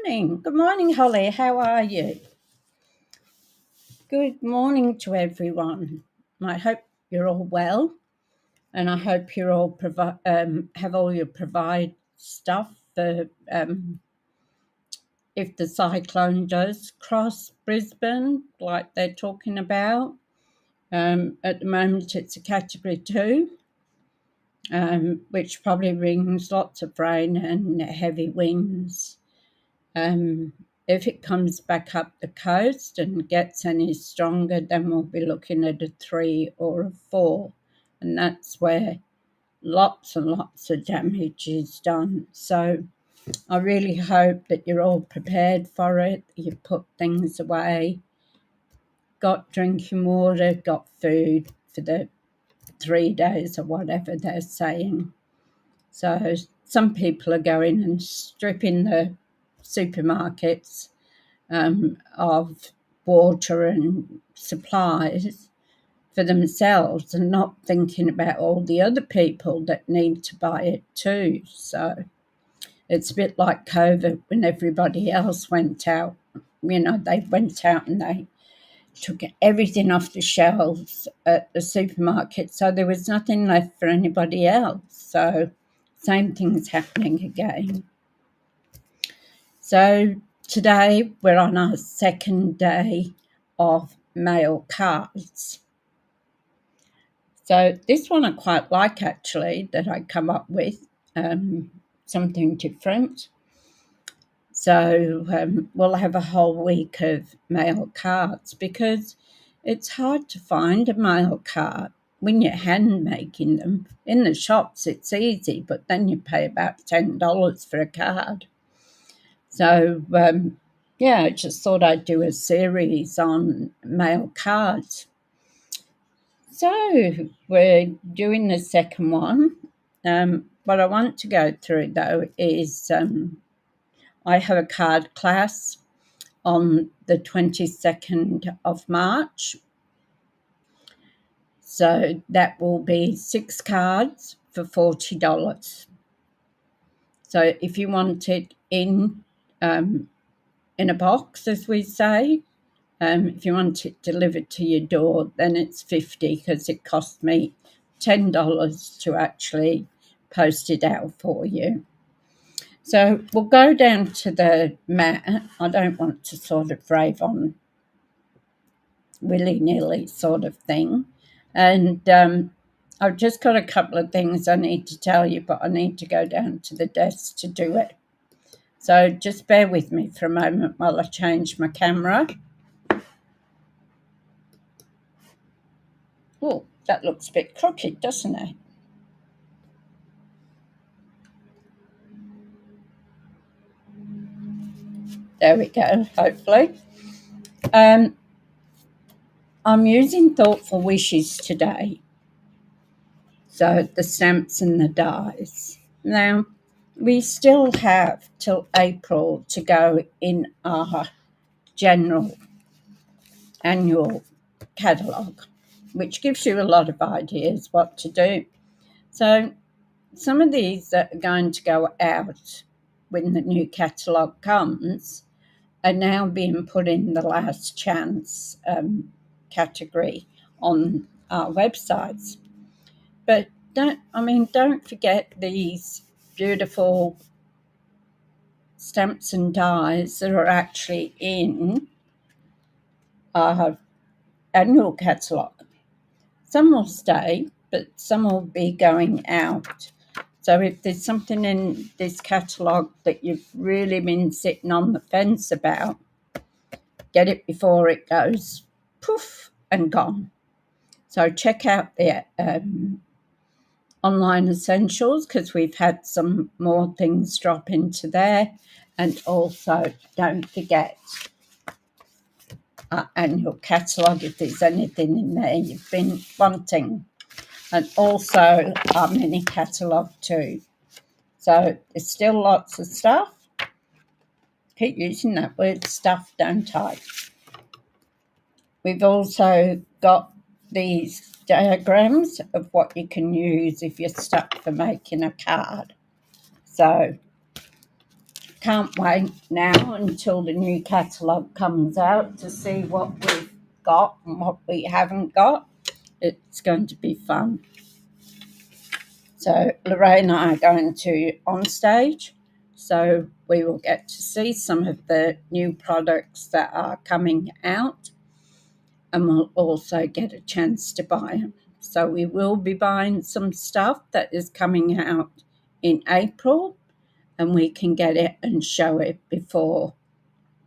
morning. Good morning, Holly. How are you? Good morning to everyone. I hope you're all well, and I hope you're all have all your provide stuff for if the cyclone does cross Brisbane, like they're talking about. At the moment, it's a category 2, which probably brings lots of rain and heavy winds. If it comes back up the coast and gets any stronger, then we'll be looking at a 3 or a 4, and that's where lots and lots of damage is done. So I really hope that you're all prepared for it. You've put things away, got drinking water, got food for the 3 days or whatever they're saying. So some people are going and stripping the supermarkets of water and supplies for themselves and not thinking about all the other people that need to buy it too. So it's a bit like COVID when everybody else went out. They went out and they took everything off the shelves at the supermarket, so there was nothing left for anybody else. So same thing's happening again. So today we're on our second day of mail cards. So this one I quite like, actually, that I come up with, something different. So we'll have a whole week of mail cards because it's hard to find a mail card when you're hand making them. In the shops it's easy, but then you pay about $10 for a card. So I just thought I'd do a series on mail cards. So we're doing the second one. What I want to go through, though, is I have a card class on the 22nd of March. So that will be 6 cards for $40. So if you want it in a box, as we say, if you want it delivered to your door, then it's $50 because it cost me $10 to actually post it out for you. So we'll go down to the mat. I don't want to sort of rave on willy-nilly sort of thing. And I've just got a couple of things I need to tell you, but I need to go down to the desk to do it. So just bear with me for a moment while I change my camera. Oh, that looks a bit crooked, doesn't it? There we go, hopefully. I'm using Thoughtful Wishes today. So the stamps and the dies. Now, we still have till April to go in our general annual catalogue, which gives you a lot of ideas what to do. So some of these that are going to go out when the new catalogue comes are now being put in the last chance category on our websites. But don't forget these beautiful stamps and dies that are actually in our annual catalogue. Some will stay, but some will be going out. So if there's something in this catalogue that you've really been sitting on the fence about, get it before it goes poof and gone. So check out the online essentials because we've had some more things drop into there. And also don't forget our annual catalogue if there's anything in there you've been wanting. And also our mini catalogue too. So there's still lots of stuff. Keep using that word stuff, don't I? We've also got these diagrams of what you can use if you're stuck for making a card. So can't wait now until the new catalogue comes out to see what we've got and what we haven't got. It's going to be fun. So Lorraine and I are going to on stage, so we will get to see some of the new products that are coming out, and we'll also get a chance to buy them. So we will be buying some stuff that is coming out in April, and we can get it and show it before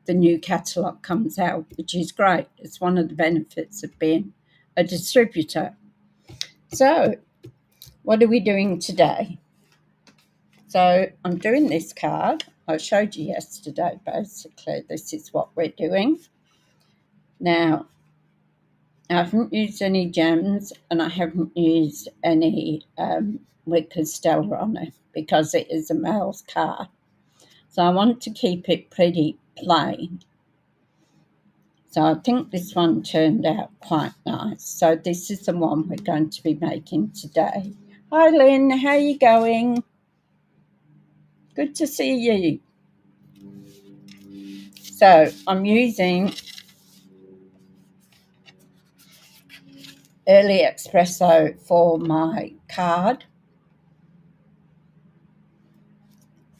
the new catalogue comes out, which is great. It's one of the benefits of being a distributor. So what are we doing today? So I'm doing this card. I showed you yesterday, basically. This is what we're doing. Now, I haven't used any gems and I haven't used any wicker Stella on it because it is a male's card. So I want to keep it pretty plain. So I think this one turned out quite nice. So this is the one we're going to be making today. Hi Lynn, how are you going? Good to see you. So I'm using Early Espresso for my card.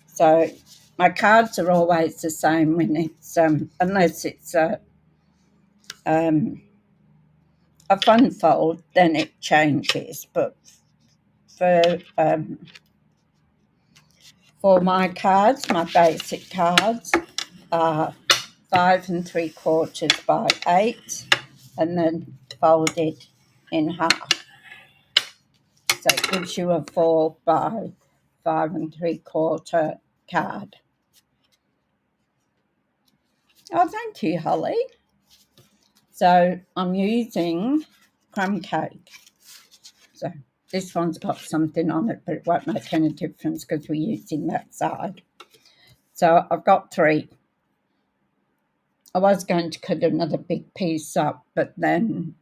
So my cards are always the same when it's unless it's a fun fold, then it changes. But for my cards, my basic cards are 5 3/4 by 8, and then folded in half. So it gives you a 4 by 5 3/4 card. Oh, thank you, Holly. So I'm using crumb cake. So this one's got something on it, but it won't make any difference because we're using that side. So I've got 3. I was going to cut another big piece up, but then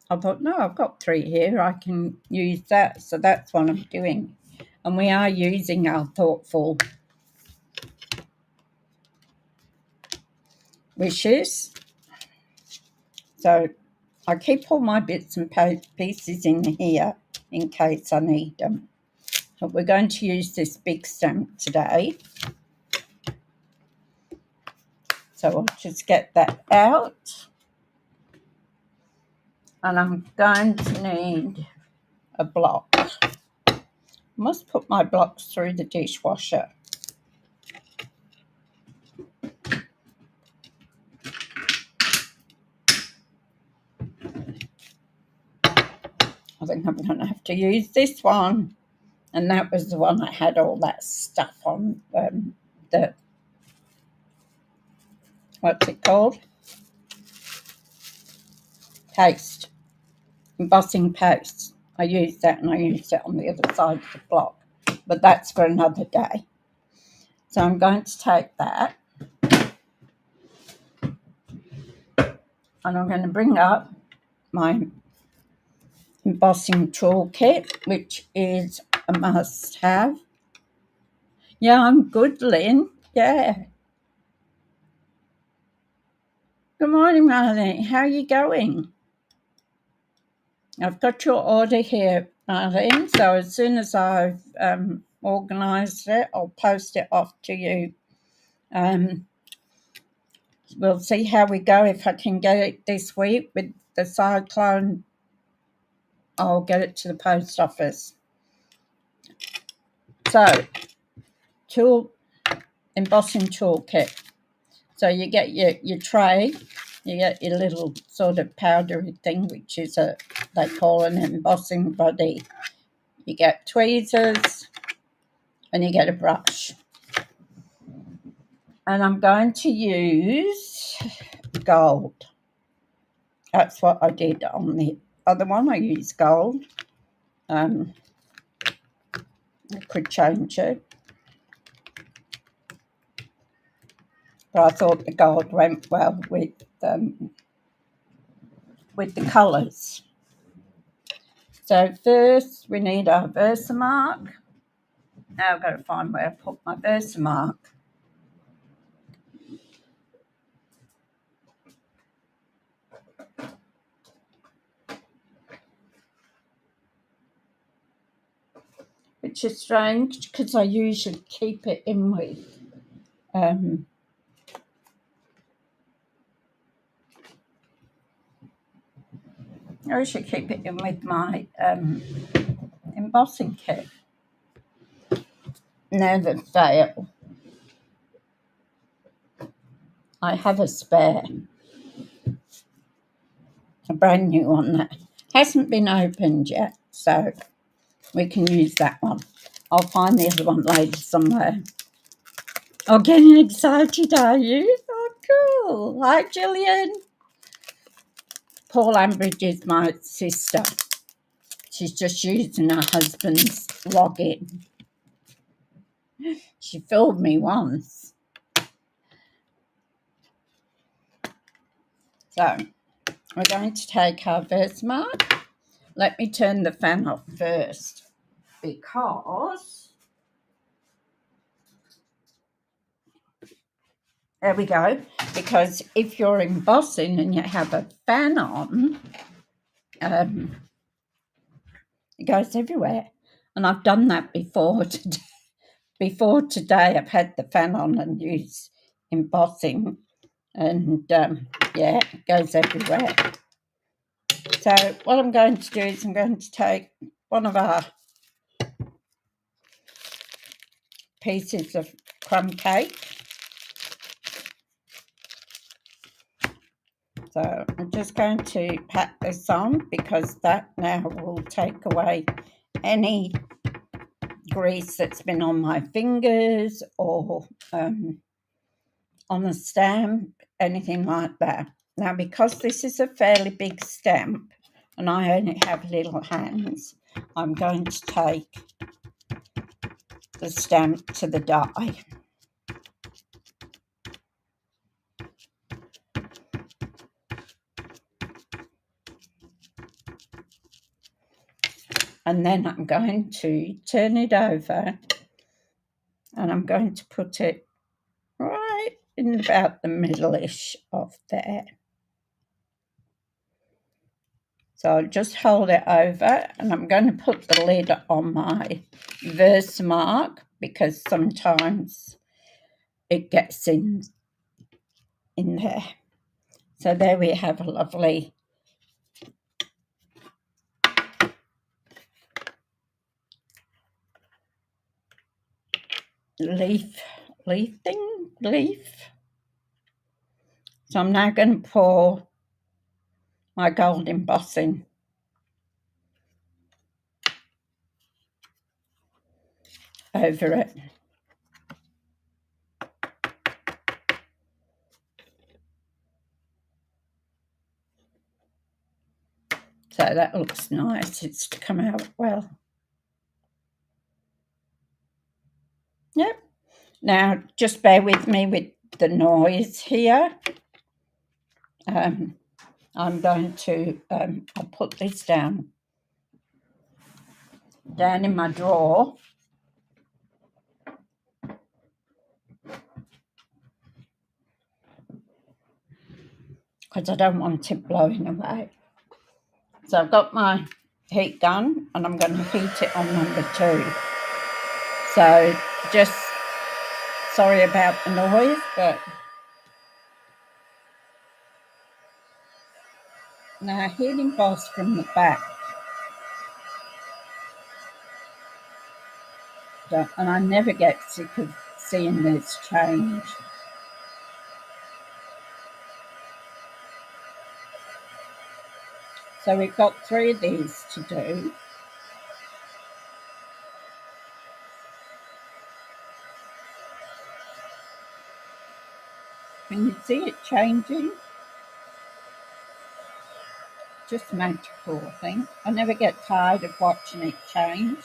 I thought, no, I've got 3 here. I can use that. So that's what I'm doing. And we are using our thoughtful wishes. So I keep all my bits and pieces in here in case I need them. But we're going to use this big stamp today. So I'll just get that out. And I'm going to need a block. I must put my blocks through the dishwasher. I think I'm going to have to use this one. And that was the one that had all that stuff on the, what's it called? Paste. Embossing paste. I used that and I used it on the other side of the block. But that's for another day. So I'm going to take that. And I'm going to bring up my embossing toolkit, which is a must-have. Yeah, I'm good, Lynn. Yeah. Good morning, Marlene. How are you going? I've got your order here, Marlene. So as soon as I've organised it, I'll post it off to you. We'll see how we go. If I can get it this week with the cyclone, I'll get it to the post office. So, embossing toolkit. So you get your tray, you get your little sort of powdery thing, which is they call an embossing body. You get tweezers and you get a brush. And I'm going to use gold. That's what I did on the other one. I used gold. I could change it. But I thought the gold went well with the colours. So first we need our Versamark. Now I've got to find where I put my Versamark. which is strange because I usually keep it in with I usually keep it in with my embossing kit. Never fail. I have a spare, a brand new one that hasn't been opened yet, so we can use that one. I'll find the other one later somewhere. Oh, getting excited, are you? Oh, cool. Hi, Gillian. Paul Ambridge is my sister. She's just using her husband's login. She fooled me once. So we're going to take our Versamark. Let me turn the fan off first because there we go. Because if you're embossing and you have a fan on, it goes everywhere. And I've done that before today. Before today, I've had the fan on and used embossing, and yeah, it goes everywhere. So what I'm going to do is I'm going to take one of our pieces of crumb cake. So I'm just going to pat this on because that now will take away any grease that's been on my fingers or on the stamp, anything like that. Now, because this is a fairly big stamp and I only have little hands, I'm going to take the stamp to the die. And then I'm going to turn it over and I'm going to put it right in about the middle-ish of there. So I'll just hold it over and I'm going to put the lid on my Versamark because sometimes it gets in there. So there we have a lovely leaf. So I'm now going to pour my gold embossing over it. So that looks nice. It's to come out well. Yep. Now, just bear with me with the noise here. I'm going to, I'll put this down in my drawer. Because I don't want it blowing away. So I've got my heat gun and I'm going to heat it on number 2. So just sorry about the noise, but now heat emboss from the back. And I never get sick of seeing this change. So we've got 3 of these to do. Can you see it changing? Just magical, I think. I never get tired of watching it change.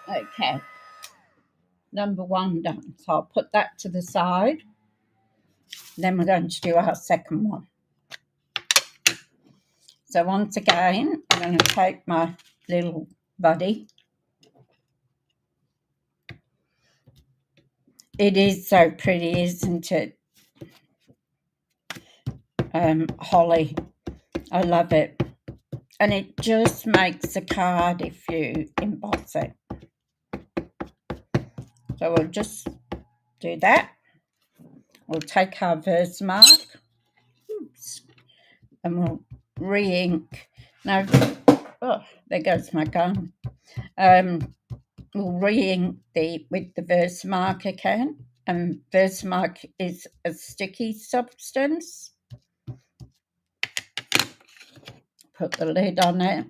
Okay, number 1 done. So I'll put that to the side. Then we're going to do our second one. So once again, I'm going to take my little buddy. It is so pretty, isn't it? Holly. I love it. And it just makes a card if you emboss it. So we'll just do that. We'll take our Versamark. Oops. And we'll re-ink. Now, oh, there goes my gun. We'll re-ink with the Versamark again. And Versamark is a sticky substance. Put the lid on it.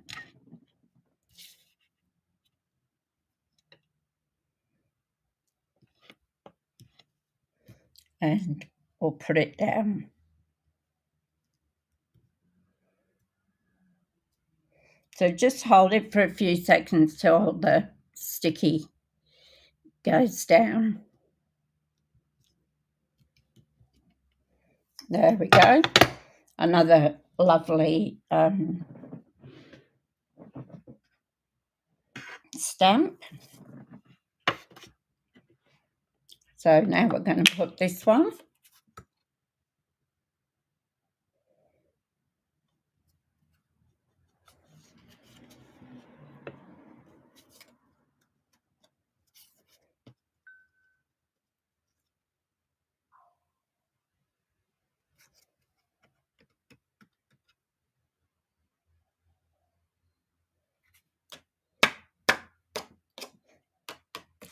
And we'll put it down. So just hold it for a few seconds till all the sticky goes down. There we go. Another lovely stamp. So now we're going to put this one.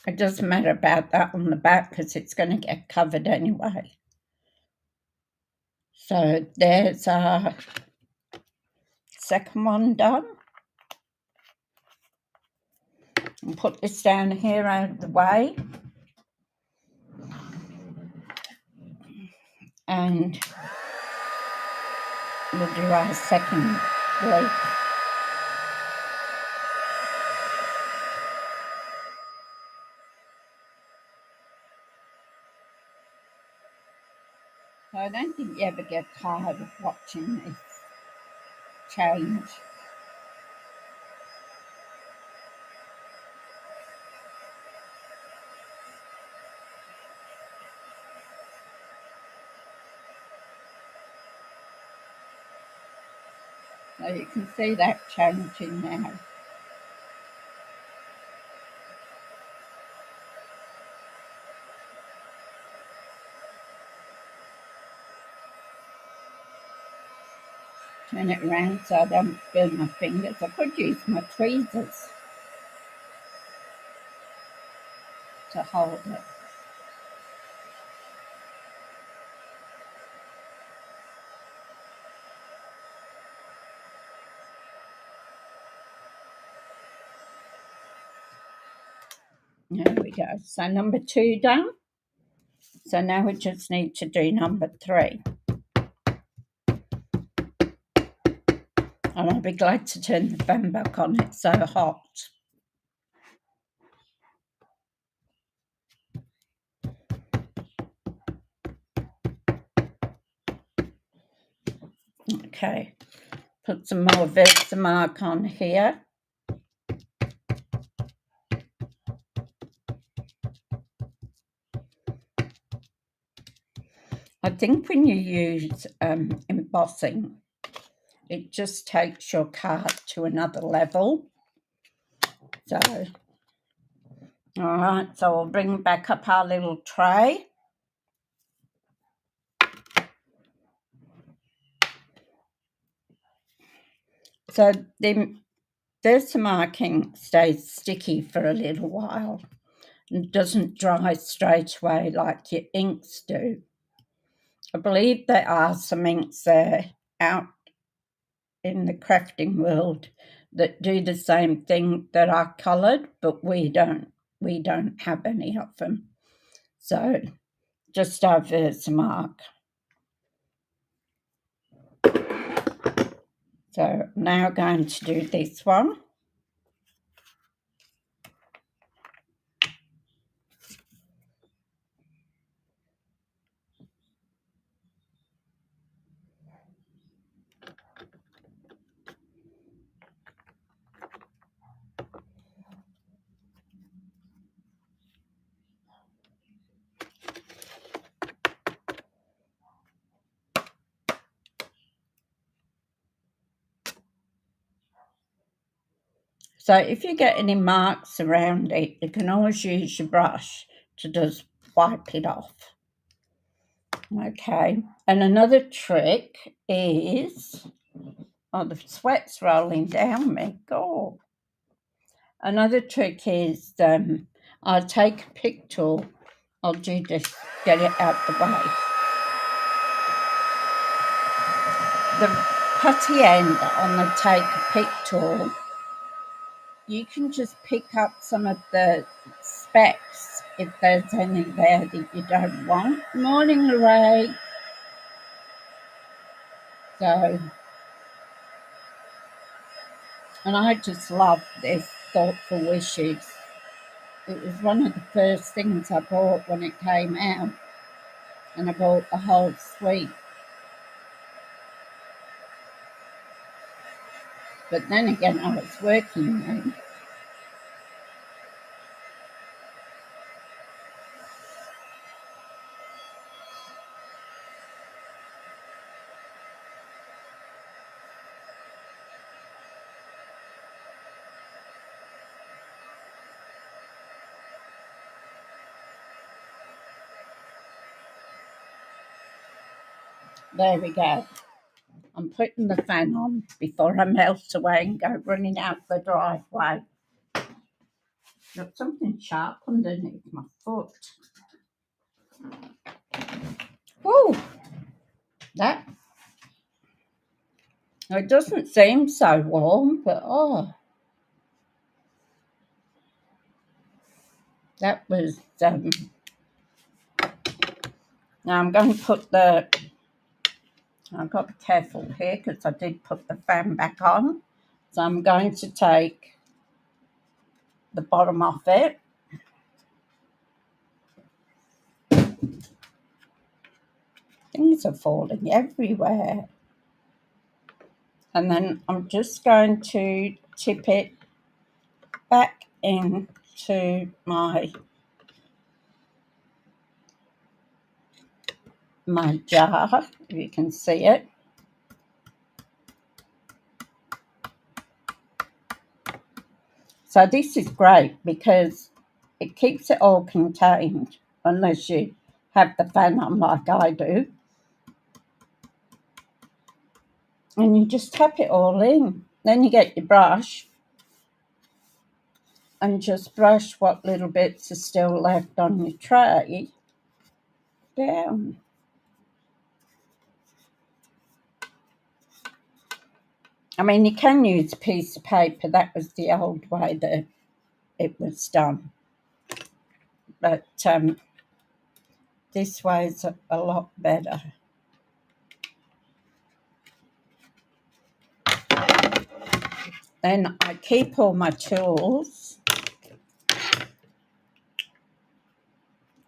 It doesn't matter about that on the back because it's going to get covered anyway. So there's our second one done. I'll put this down here out of the way. And we'll do our second leaf. So I don't think you ever get tired of watching this change. So you can see that changing now. Turn it around so I don't burn my fingers. I could use my tweezers to hold it. There we go. So number 2 done. So now we just need to do number 3. And I'll be glad to turn the fan back on. It's so hot. Okay. Put some more Versamark on here. I think when you use embossing, it just takes your card to another level. So, all right, so we'll bring back up our little tray. So the Versamarking stays sticky for a little while and doesn't dry straight away like your inks do. I believe there are some inks there out in the crafting world that do the same thing that are coloured, but we don't have any of them. So just our Versamark. So now going to do this one. So if you get any marks around it, you can always use your brush to just wipe it off. Okay, and another trick is, oh, the sweat's rolling down me, God. Another trick is I'll take a pick tool, I'll do this, get it out the way. The putty end on the take a pick tool, you can just pick up some of the specks if there's any there that you don't want. Morning, Ray. So, and I just love this Thoughtful Wishes. It was one of the first things I bought when it came out, and I bought the whole suite. But then again, I was working then. There we go. I'm putting the fan on before I melt away and go running out the driveway. Got something sharp underneath my foot. Woo! That, it doesn't seem so warm, but oh, that was, now I'm going to put I've got to be careful here because I did put the fan back on. So I'm going to take the bottom off it. Things are falling everywhere. And then I'm just going to tip it back into my jar, if you can see it. So this is great because it keeps it all contained, unless you have the fan on like I do. And you just tap it all in. Then you get your brush and just brush what little bits are still left on your tray down. I mean, you can use a piece of paper. That was the old way that it was done. But this way is a lot better. Then I keep all my tools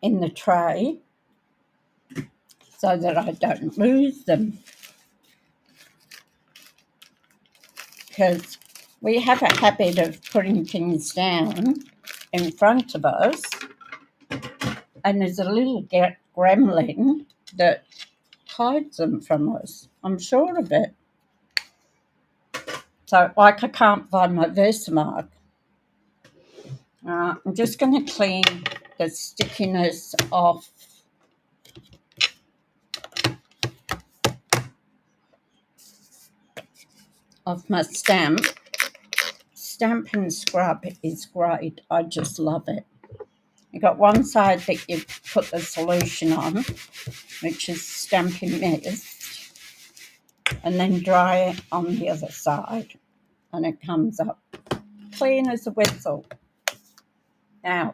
in the tray so that I don't lose them. Because we have a habit of putting things down in front of us, and there's a little gremlin that hides them from us. I'm sure of it. So, like, I can't find my Versamark. I'm just going to clean the stickiness off my stamp. Stampin' Scrub is great. I just love it. You've got one side that you put the solution on, which is Stampin' Mist, and then dry it on the other side, and it comes up clean as a whistle. Now,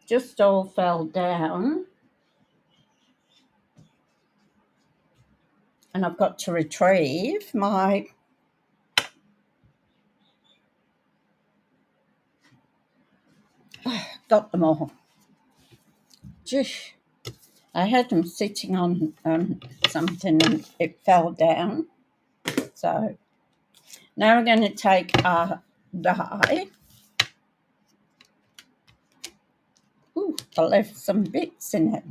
just all fell down, and I've got to retrieve my got them all. Just, I had them sitting on something and it fell down. So now we're going to take our die. Ooh, I left some bits in it.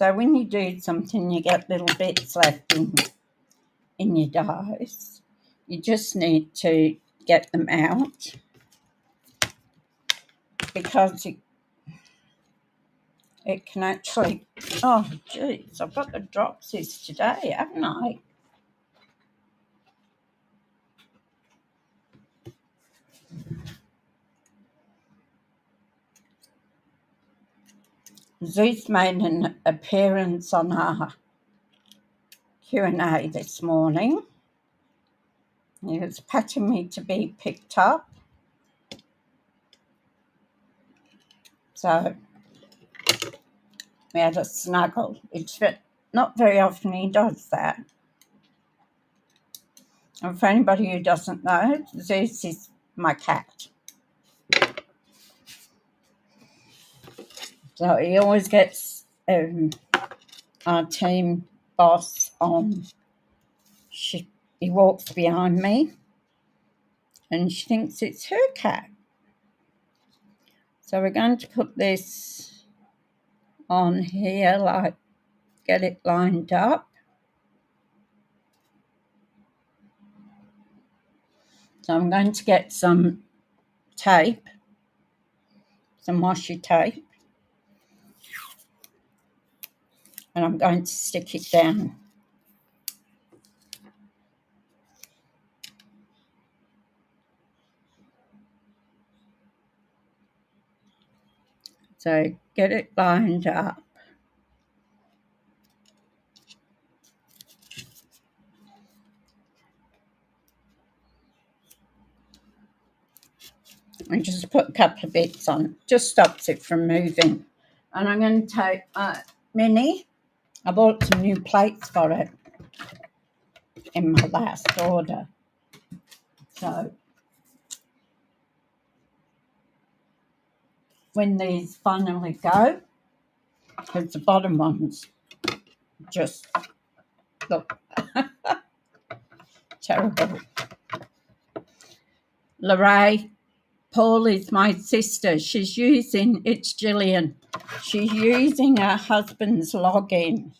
So when you do something, you get little bits left in your dies. You just need to get them out because it can actually... Oh, geez, I've got the dropsies today, haven't I? Zeus made an appearance on our Q&A this morning. He was patting me to be picked up. So we had a snuggle. It's not very often he does that. And for anybody who doesn't know, Zeus is my cat. So he always gets our team boss on. He walks behind me and she thinks it's her cat. So we're going to put this on here, like get it lined up. So I'm going to get some tape, some washi tape, and I'm going to stick it down. So get it lined up. And just put a couple of bits on. Just stops it from moving. And I'm going to take Minnie. I bought some new plates for it in my last order. So when these finally go, because the bottom ones just look terrible. Lorraine, Paul is my sister. It's Gillian. She's using her husband's login.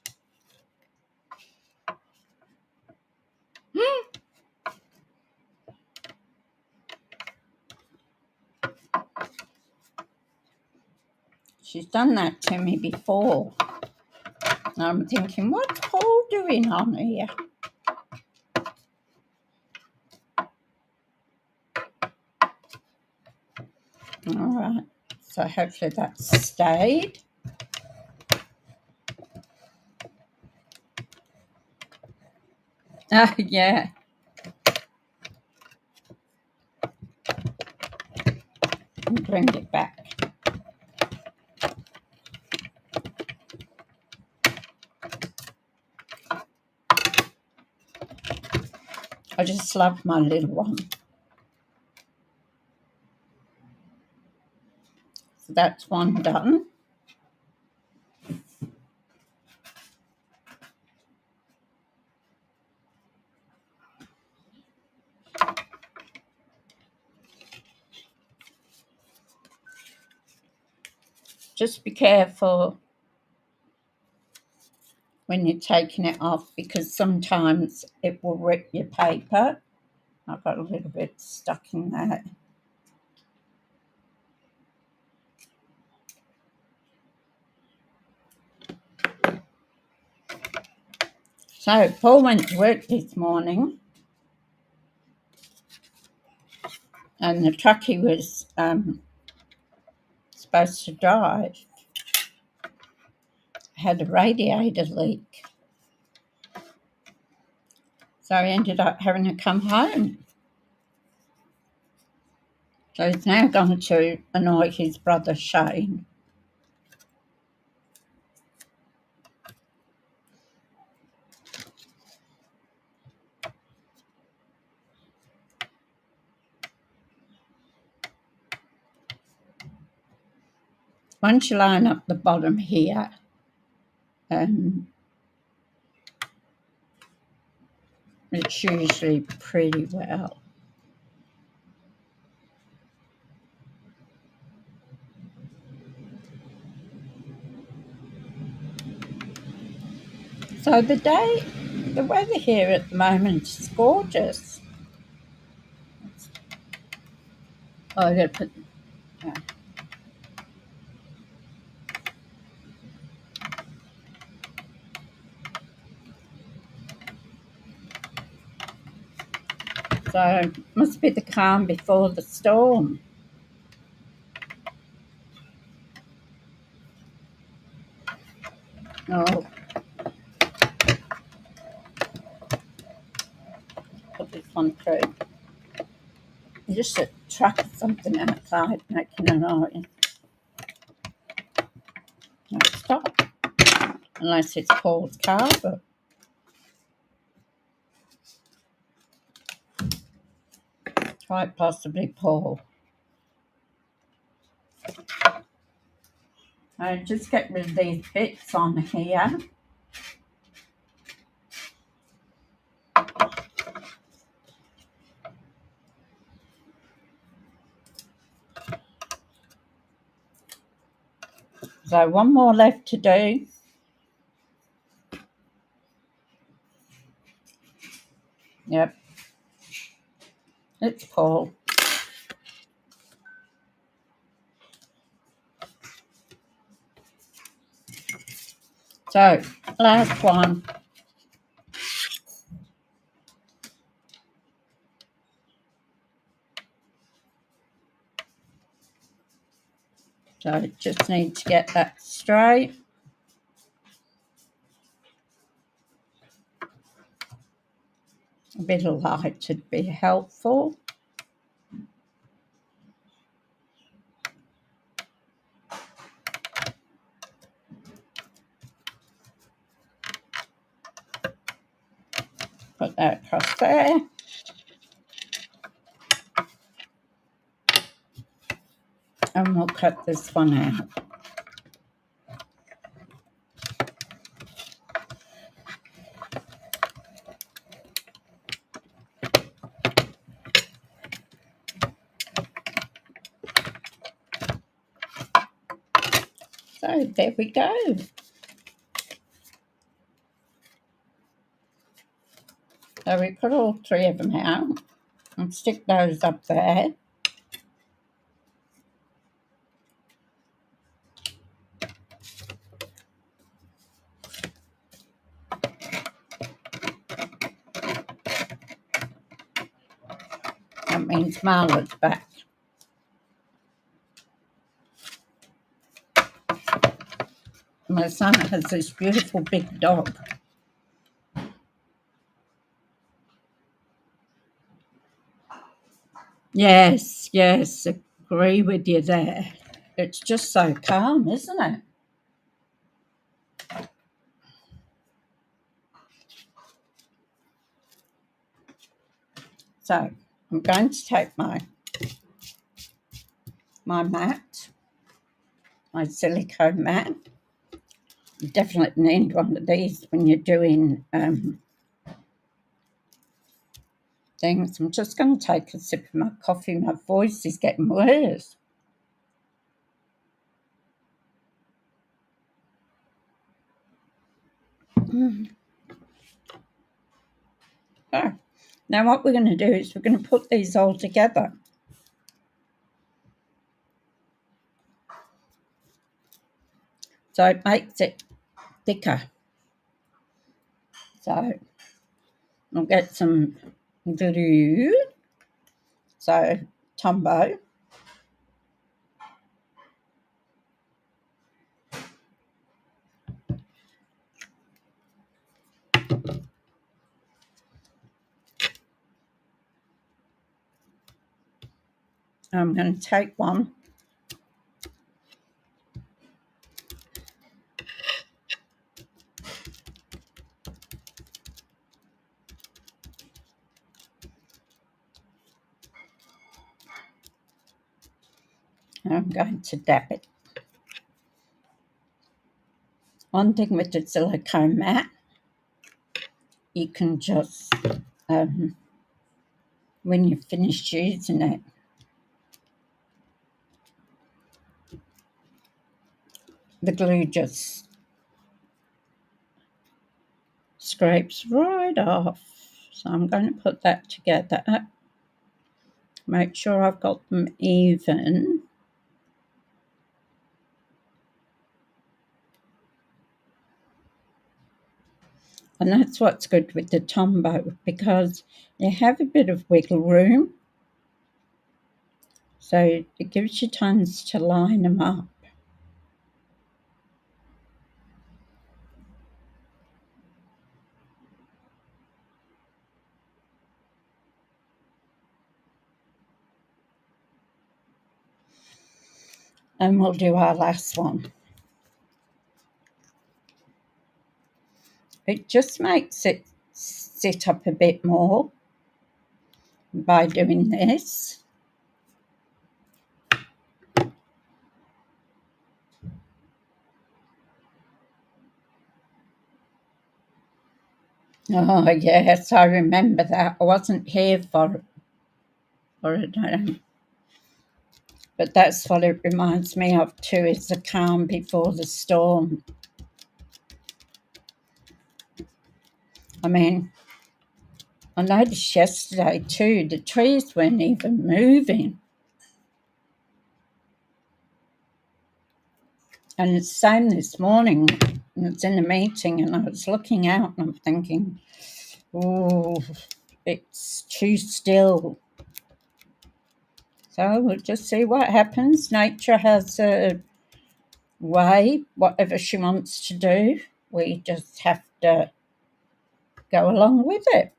She's done that to me before. And I'm thinking, what's Paul doing on here? All right. So hopefully that's stayed. Yeah. And bring it back. I just love my little one. So that's one done. Just be careful when you're taking it off because sometimes it will rip your paper. I've got a little bit stuck in there. So Paul went to work this morning and the truck he was supposed to drive had a radiator leak. So he ended up having to come home. So he's now gone to annoy his brother Shane. Once you line up the bottom here, it's usually pretty well. So the weather here at the moment is gorgeous. Oh, I gotta put. Yeah. So must be the calm before the storm. Oh, put this one through. Just a truck or something outside making a noise. No, stop. Unless it's Paul's car, but quite possibly Paul. I just get rid of these bits on here. So one more left to do. Yep. It's Paul. So, last one. So, just need to get that straight. A bit of light would be helpful. Put that across there. And we'll cut this one out. So there we go. So we put all three of them out and stick those up there. That means Marla's back. My son has this beautiful big dog. Yes, agree with you there. It's just so calm, isn't it? So I'm going to take my mat, my silicone mat. You definitely need one of these when you're doing things. I'm just going to take a sip of my coffee. My voice is getting worse. So, now what we're going to do is we're going to put these all together. So it makes it thicker. So I'll get some glue. So Tombow. I'm going to take one. I'm going to dab it. One thing with the silicone mat, you can just, when you've finished using it, the glue just scrapes right off. So I'm going to put that together. Make sure I've got them even. And that's what's good with the Tombow, because you have a bit of wiggle room. So it gives you tons to line them up. And we'll do our last one. It just makes it sit up a bit more by doing this. Oh, yes, I remember that. I wasn't here for it, but that's what it reminds me of too, is the calm before the storm. I mean, I noticed yesterday too, the trees weren't even moving. And it's the same this morning. I was in a meeting and I was looking out and I'm thinking, oh, it's too still. So we'll just see what happens. Nature has a way, whatever she wants to do. We just have to go along with it.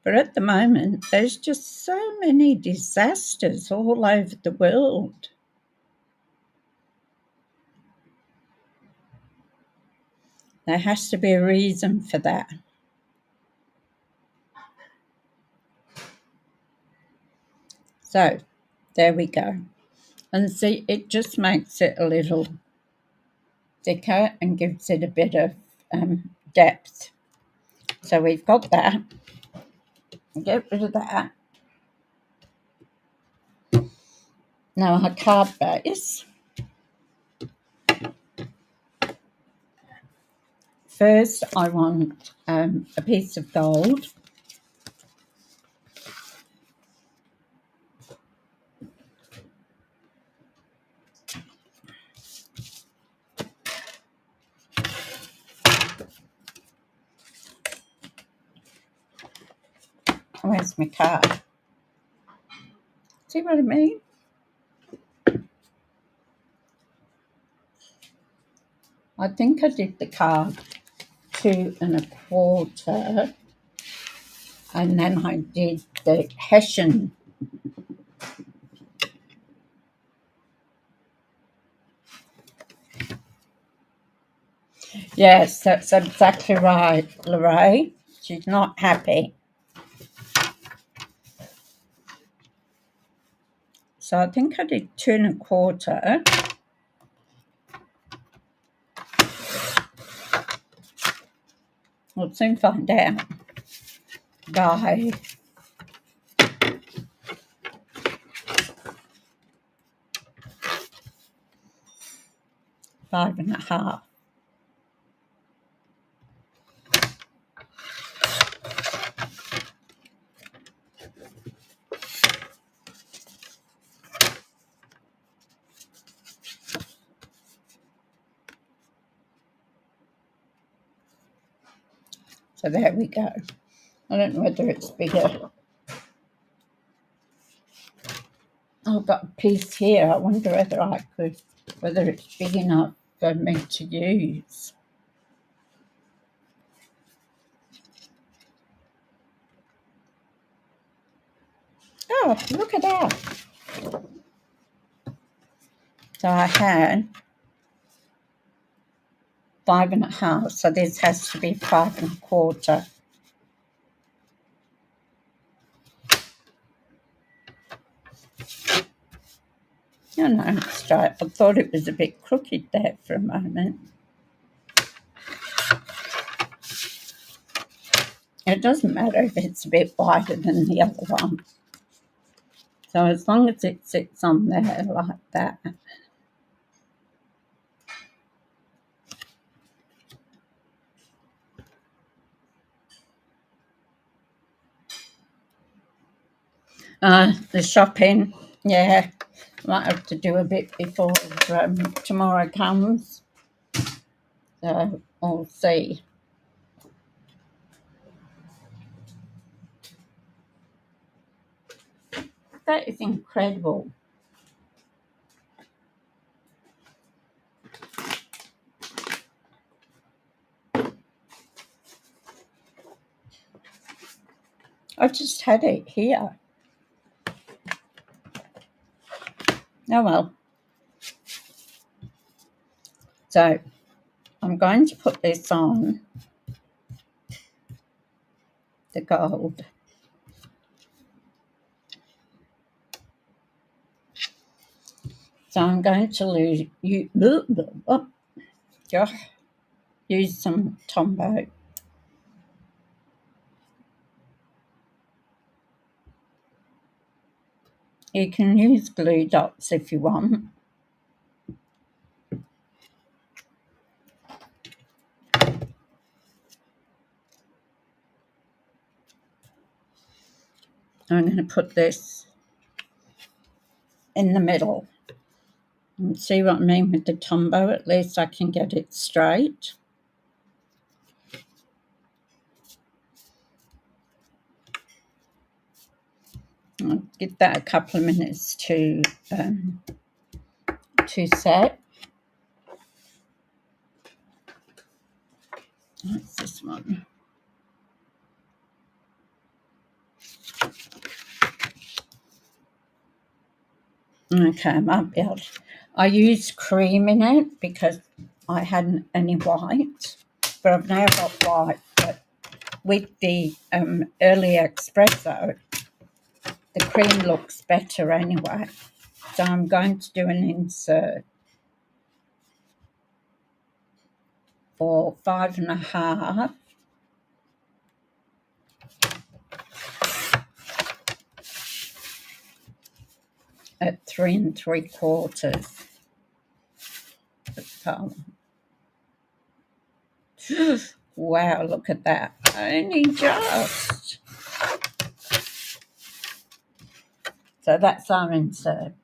But at the moment, there's just so many disasters all over the world. There has to be a reason for that. So there we go. And see, it just makes it a little thicker and gives it a bit of depth. So we've got that. Get rid of that. Now our card base. First, I want a piece of gold. Where's my card? See what I mean? I think I did the card 2 1/4, and then I did the Hessian. Yes, that's exactly right, Lorraine. She's not happy. So I think I did 2 1/4. We'll soon find out. By 5 1/2. So there we go. I don't know whether it's bigger. I've got a piece here. I wonder whether it's big enough for me to use. Oh, look at that. So I had 5 1/2. So this has to be 5 1/4. No, it's straight. I thought it was a bit crooked there for a moment. It doesn't matter if it's a bit wider than the other one. So as long as it sits on there like that. The shopping, yeah. Might have to do a bit before tomorrow comes. So we'll see. That is incredible. I just had it here. Oh well. So I'm going to put this on the gold. So I'm going to use some Tombow. You can use glue dots if you want. I'm going to put this in the middle. And see what I mean with the Tombow? At least I can get it straight. I'll give that a couple of minutes to set. That's this one. Okay, I might be able to. I used cream in it because I hadn't any white, but I've now got white. But with the early espresso, the cream looks better anyway. So I'm going to do an insert for 5.5. At 3 3/4. Wow, look at that. Only just. So that's our insert.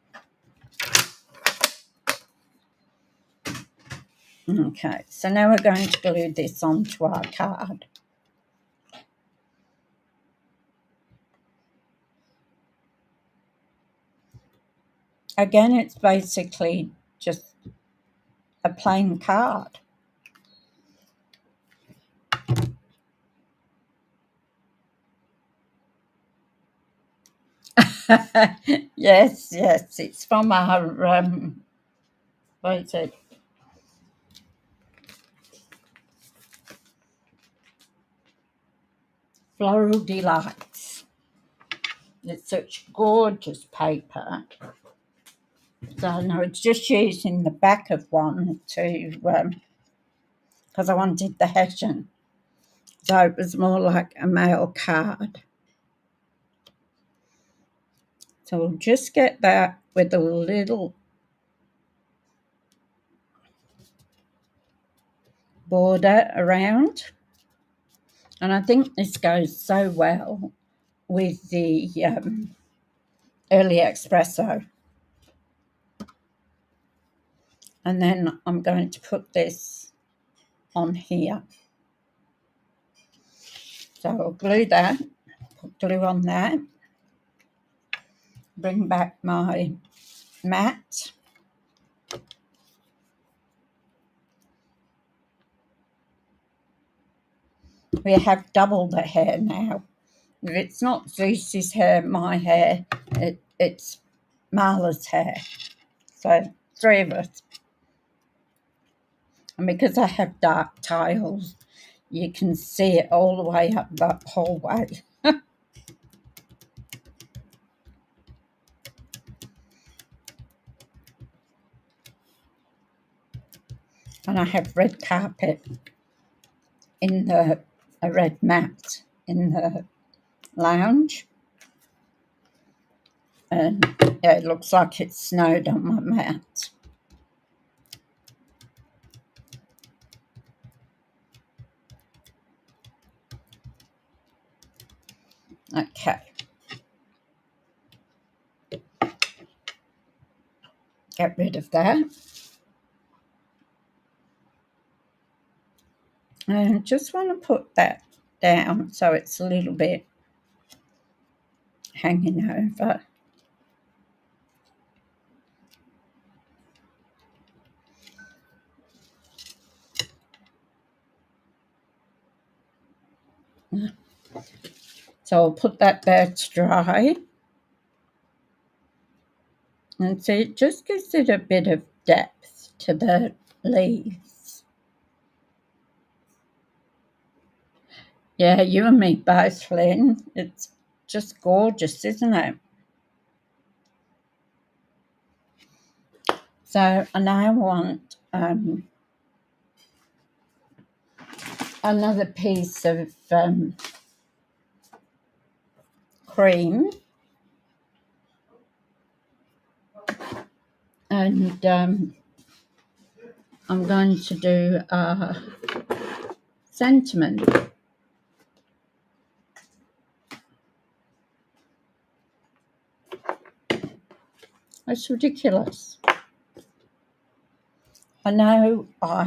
Okay, so now we're going to glue this onto our card. Again, it's basically just a plain card. Yes, it's from our, what is it? Floral Delights. It's such gorgeous paper. So no, it's just using the back of one to, because I wanted the Hessian. So it was more like a mail card. So we'll just get that with a little border around. And I think this goes so well with the early espresso. And then I'm going to put this on here. So I'll glue that, put glue on that, bring back my mat. We have double the hair now. If it's not Suzie's hair, my hair, it's Marla's hair. So 3 of us. And because I have dark tiles, you can see it all the way up that hallway. And I have red carpet in a red mat in the lounge. And yeah, it looks like it snowed on my mat. Okay. get rid of that. And just want to put that down so it's a little bit hanging over. So I'll put that there to dry. And so it just gives it a bit of depth to the leaves. Yeah, you and me both, Lynn. It's just gorgeous, isn't it? So I now want another piece of cream, and I'm going to do a sentiment. It's ridiculous. I know I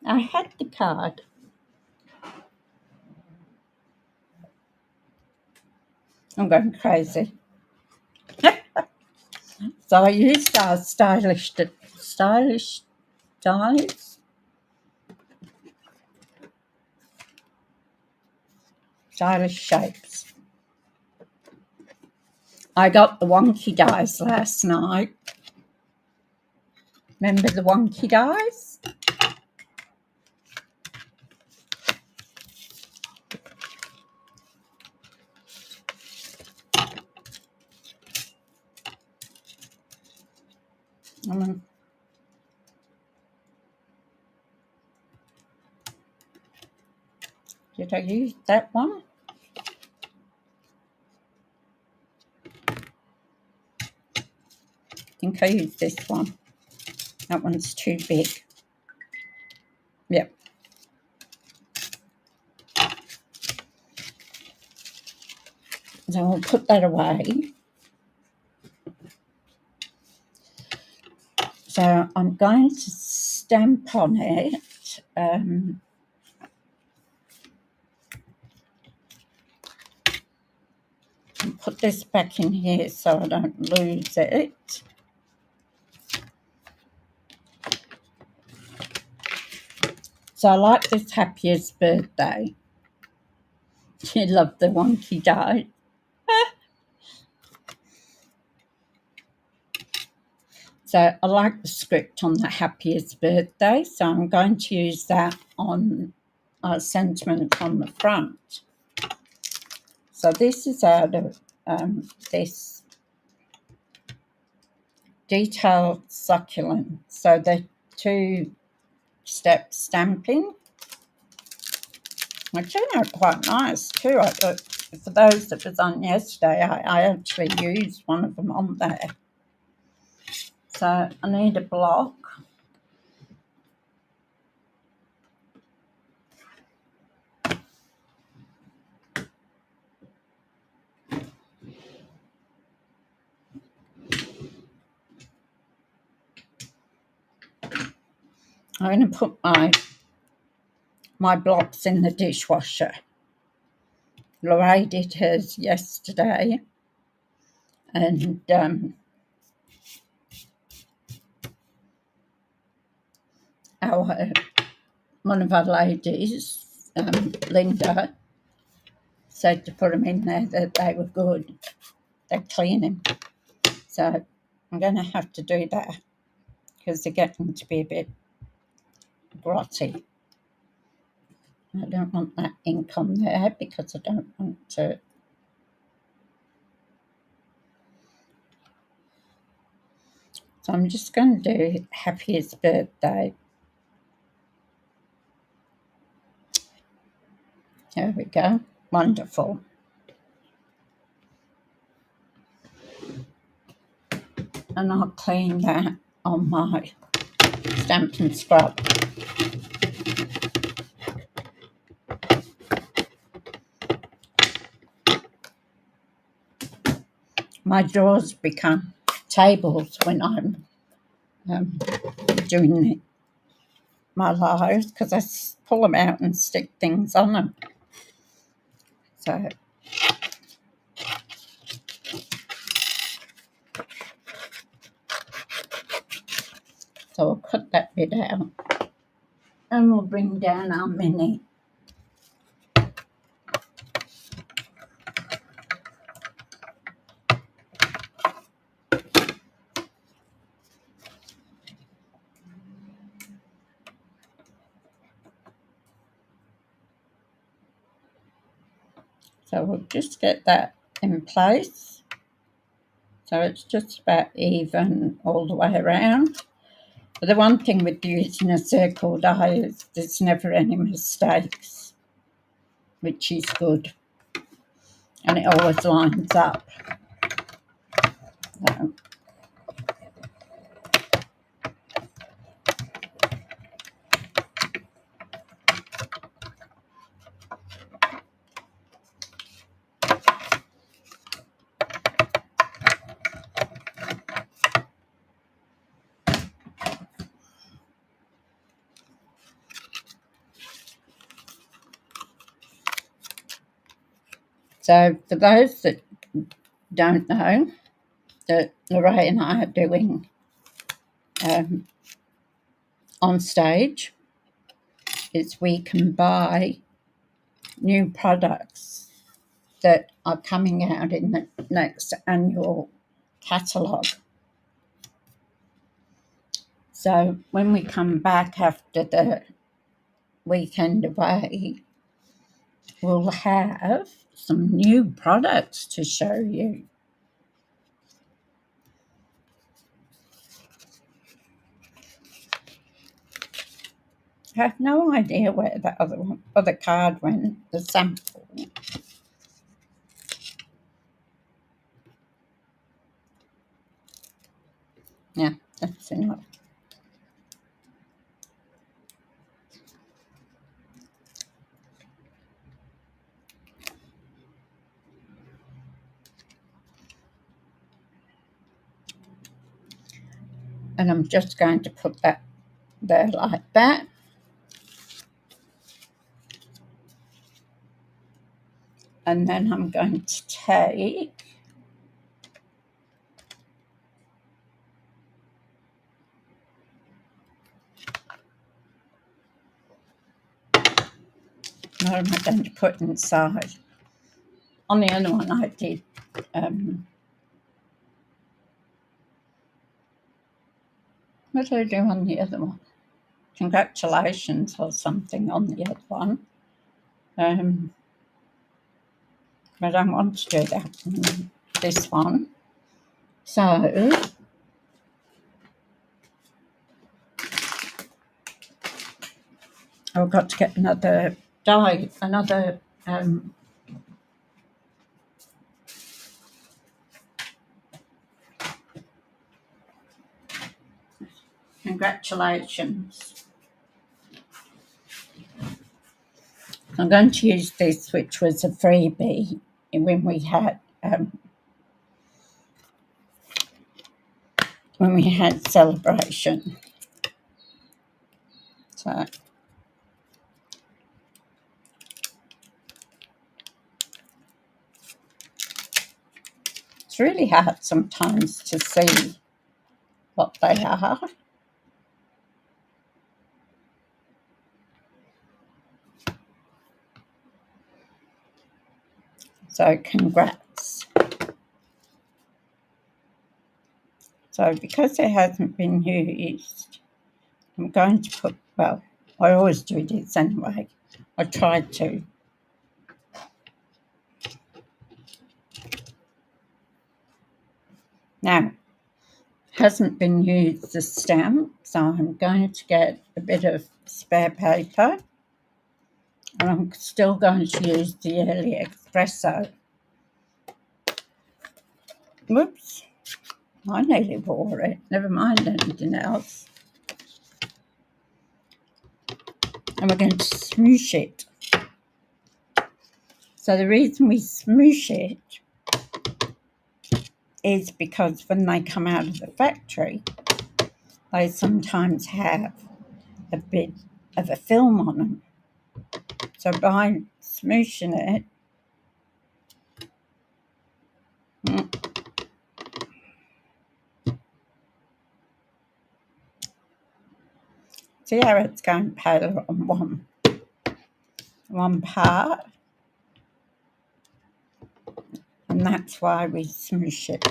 had the card. I'm going crazy. So I used our stylish dyes. Stylish shapes. I got the wonky dies last night. Remember the wonky dies? Did I use that one? I think I used this one. That one's too big. Yep. So I'll put that away. So I'm going to stamp on it. And put this back in here so I don't lose it. So I like this Happiest Birthday. You love the wonky die. So I like the script on the Happiest Birthday, so I'm going to use that on a sentiment on the front. So this is out of this Detailed Succulent. So the 2-step stamping, which turned out quite nice too. I thought, for those that was on yesterday, I actually used one of them on there. So I need a block. I'm going to put my blocks in the dishwasher. Lorraine did hers yesterday, and one of our ladies, Linda, said to put them in there that they were good. They're cleaning. So I'm going to have to do that because they're getting to be a bit grotty. I don't want that ink on there because I don't want to. So I'm just going to do Happiest Birthday. There we go. Wonderful. And I'll clean that on my Stampin' scrub. My drawers become tables when I'm doing my lives, because I pull them out and stick things on them. So we'll cut that bit out and we'll bring down our mini. So we'll just get that in place. So it's just about even all the way around. But the one thing with using a circle die is there's never any mistakes, which is good. And it always lines up. So for those that don't know, that Lorraine and I are doing on stage is we can buy new products that are coming out in the next annual catalogue. So when we come back after the weekend away, we'll have some new products to show you. I have no idea where the other card went, the sample. Yeah, that's enough. And I'm just going to put that there like that. And then I'm going to take what am I going to put inside? On the other one I did what did I do on the other one? Congratulations or something on the other one. But I don't want to do that on this one. So I've got to get another die, another congratulations. I'm going to use this, which was a freebie when we had celebration. So it's really hard sometimes to see what they are. So congrats. So because it hasn't been used, I'm going to put, well, I always do this anyway. I tried to. Now, hasn't been used, the stamp, so I'm going to get a bit of spare paper, and I'm still going to use the early espresso. Whoops, I nearly wore it, never mind anything else. And we're going to smoosh it. So the reason we smoosh it is because when they come out of the factory, they sometimes have a bit of a film on them. So by smooshing it, see how it's going paler on one part, and that's why we smoosh it.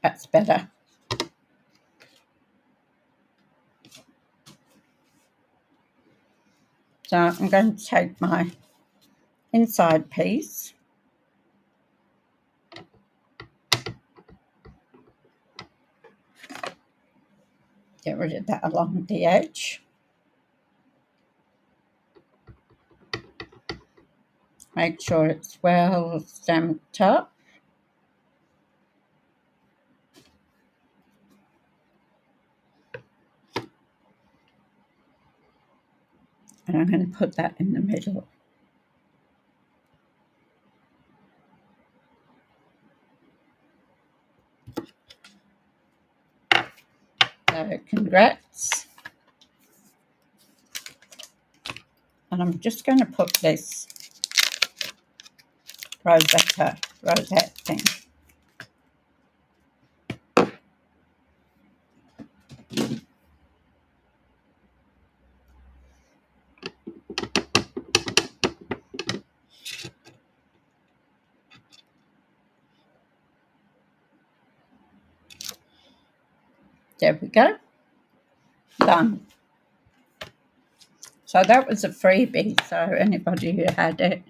That's better. So I'm going to take my inside piece, get rid of that along the edge, make sure it's well stamped up, and I'm going to put that in the middle. So congrats. And I'm just going to put this rosette thing. There we go. Done. So that was a freebie, so anybody who had it.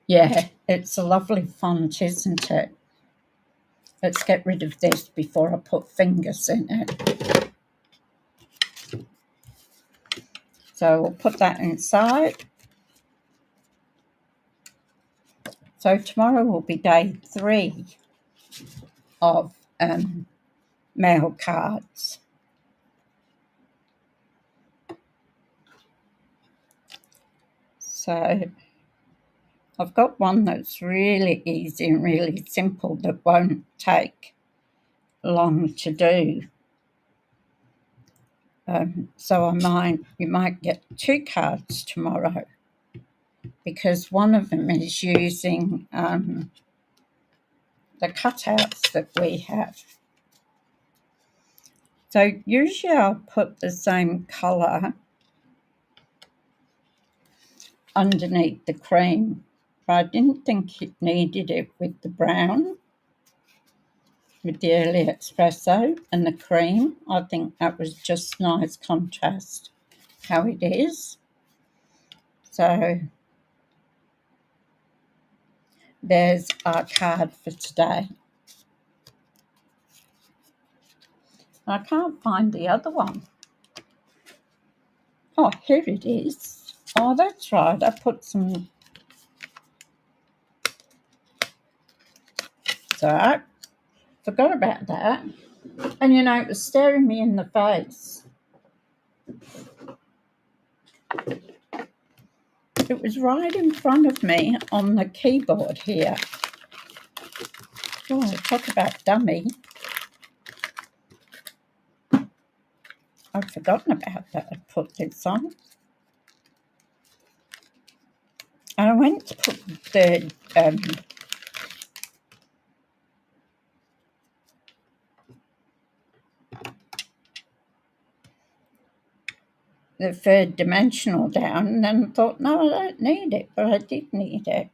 Yeah, it's a lovely font, isn't it? Let's get rid of this before I put fingers in it. So we'll put that inside. So tomorrow will be day 3 of mail cards. So I've got one that's really easy and really simple that won't take long to do. So you might get 2 cards tomorrow, because one of them is using the cutouts that we have. So usually I'll put the same colour underneath the cream, but I didn't think it needed it with the brown, with the early espresso and the cream. I think that was just nice contrast how it is. So there's our card for today. I can't find the other one. Oh, here it is. Oh, that's right. I put some... So I forgot about that. And, you know, it was staring me in the face. It was right in front of me on the keyboard here. Oh, talk about dummy. I'd forgotten about that. I put this on. And I went to put the third dimensional down, and then thought, no, I don't need it, but I did need it.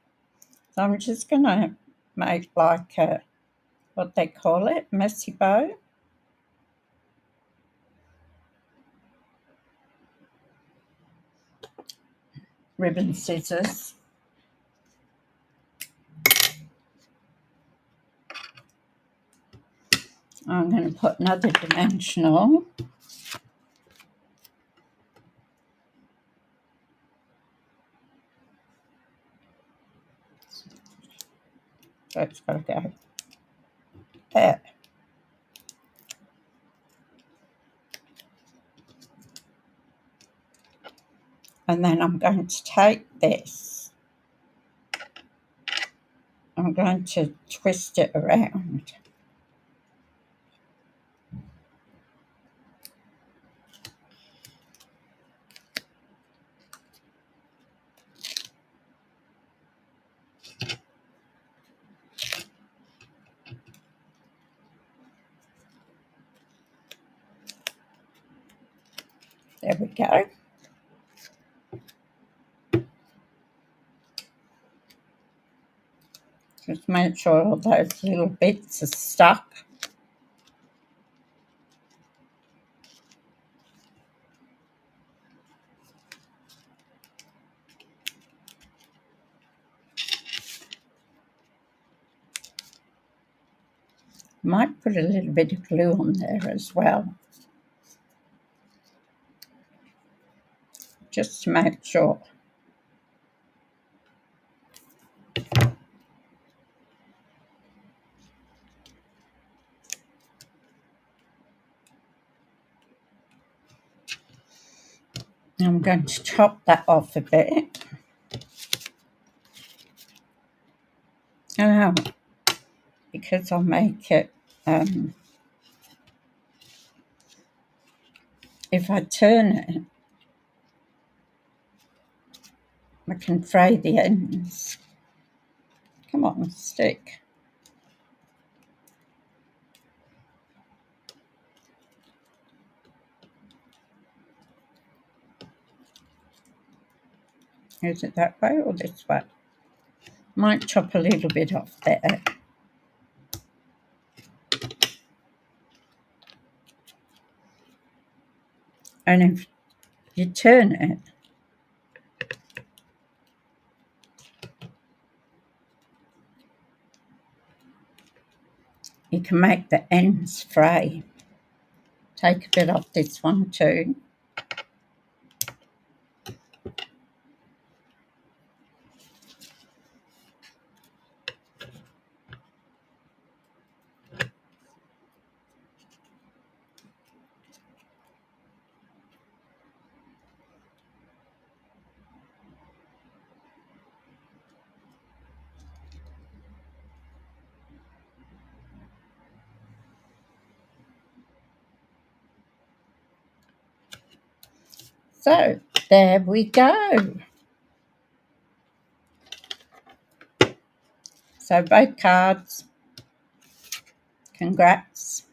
So I'm just going to make like a, what they call it, messy bow. Ribbon scissors. I'm going to put another dimensional. So it's got to go there. And then I'm going to take this. I'm going to twist it around. There we go. Just make sure all those little bits are stuck. Might put a little bit of glue on there as well, just to make sure. I'm going to chop that off a bit. Oh, because I'll make it, if I turn it, I can fray the ends. Come on, stick. Is it that way or this way? Might chop a little bit off there. And if you turn it, you can make the ends fray. Take a bit off this one too. So, there we go. So, both cards, congrats.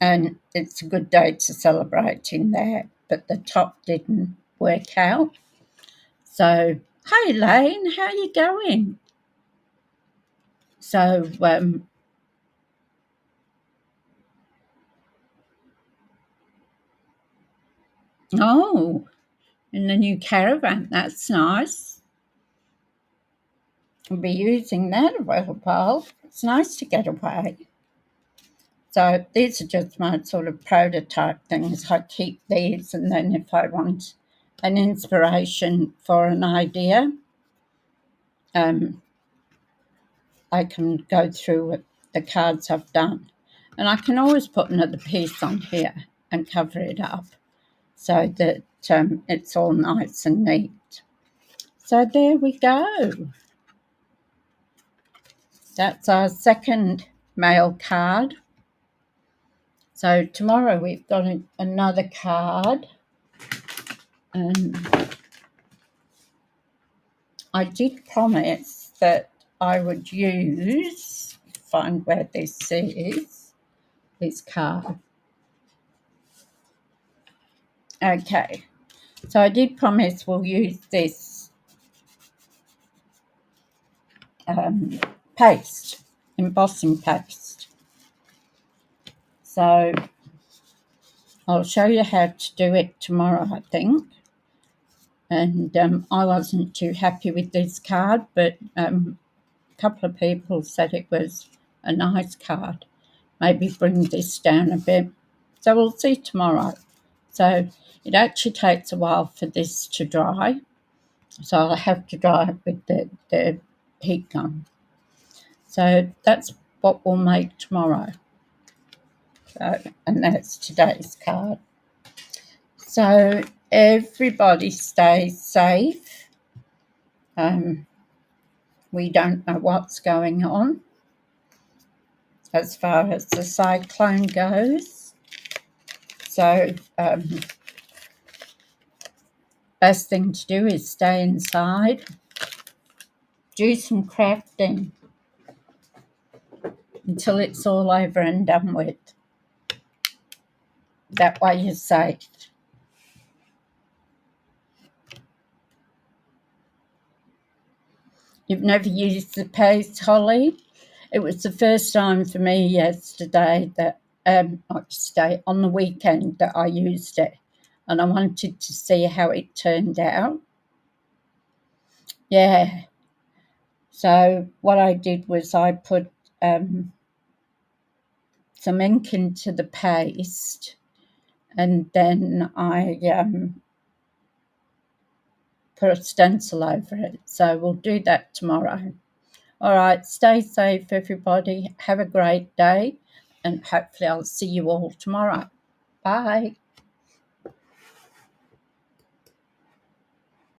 And it's a good day to celebrate in there, but the top didn't work out. So, hi Lane, how you going? So, oh, in the new caravan, that's nice. I'll be using that a while. It's nice to get away. So these are just my sort of prototype things. I keep these, and then if I want an inspiration for an idea, I can go through the cards I've done. And I can always put another piece on here and cover it up so that it's all nice and neat. So there we go. That's our second mail card. So tomorrow we've got another card. I did promise that I would find where this is, this card. Okay, so I did promise we'll use this paste, embossing paste. So I'll show you how to do it tomorrow, I think. And I wasn't too happy with this card, but a couple of people said it was a nice card. Maybe bring this down a bit. So we'll see tomorrow. So it actually takes a while for this to dry. So I'll have to dry it with the heat gun. So that's what we'll make tomorrow. So, and that's today's card. So everybody stays safe. We don't know what's going on as far as the cyclone goes. So best thing to do is stay inside, do some crafting until it's all over and done with. That way you're safe. You've never used the paste, Holly? It was the first time for me yesterday that, not yesterday, on the weekend that I used it. And I wanted to see how it turned out. Yeah. So what I did was I put some ink into the paste, and then I put a stencil over it. So we'll do that tomorrow. All right, stay safe, everybody. Have a great day, and hopefully I'll see you all tomorrow. Bye.